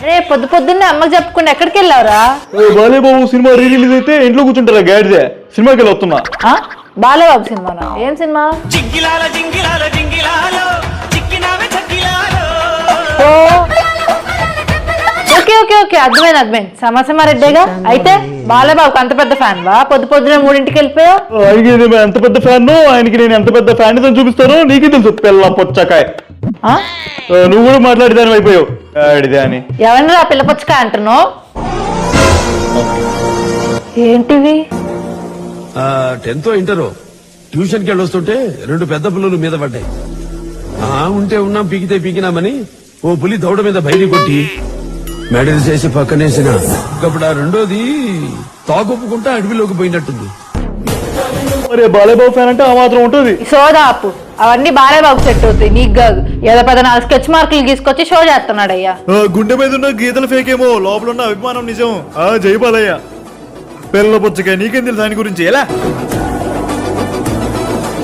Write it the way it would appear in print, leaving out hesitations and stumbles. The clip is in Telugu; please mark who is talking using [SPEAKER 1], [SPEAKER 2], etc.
[SPEAKER 1] రే పొద్దున్నే అమ్మకి చెప్పుకుంటే ఎక్కడికి వెళ్ళావురా?
[SPEAKER 2] బాలేబాబు సినిమా రిలీజ్ అయితే ఇంట్లో కూర్చుంటారా గాడిదే సినిమాకి వెళ్ళి వస్తున్నా.
[SPEAKER 1] బాలేబాబు సినిమానా? ఏం సినిమా? ఓకే ఓకే ఓకే అర్థమైంది. సమరసింహారెడ్డిగా అయితే బాలేబాబుకి అంత పెద్ద ఫ్యాన్ వా? పొద్దునే 3ంటికి వెళ్ళిపోయావు.
[SPEAKER 2] ఆయనకి ఎంత పెద్ద ఫ్యాన్, ఆయనకి నేను ఎంత పెద్ద ఫ్యాన్ అని చూపిస్తాను. నీకే తెలుసు పిల్ల పొచ్చకాయ. నువ్వు కూడా మాట్లాడేదాని అయిపోయావు గాడిదే అని.
[SPEAKER 1] ఎవరిని పిల్ల పొచ్చకాయ అంటున్నావు? ఏంటివి?
[SPEAKER 3] 10th ఇంటరో ట్యూషన్ కి వెళ్ళొస్తుంటే 2 పెద్ద పులులు మీద పడ్డాయి. ఉంటే ఉన్నాం, పీకితే పీకినామని ఓ పులి దౌడ మీద బయలు కొట్టి మెడలు చేసి పక్కనేసిన. అప్పుడు ఆ రెండోది తాగొప్పుకుంటా అడవిలోకి పోయినట్టుంది.
[SPEAKER 2] మరి బాలేబాబు ఫ్యాన్ అంటే ఆ మాత్రం ఉంటుంది.
[SPEAKER 1] సోదాపు అవన్నీ బాలేబాబు సెట్ అవుతాయి, నీకు కాదు. ఏదో 14 స్కెచ్ మార్కులు తీసుకొచ్చి షో చేస్తున్నాడు అయ్యా.
[SPEAKER 2] గుండె మీద ఉన్న గీతలు ఫేక్ ఏమో, లోపల ఉన్న అభిమానం నిజం. జై బాలయ్య. పిల్ల పుచ్చకాయ నీకేం తెలుసు దాని గురించి? ఎలా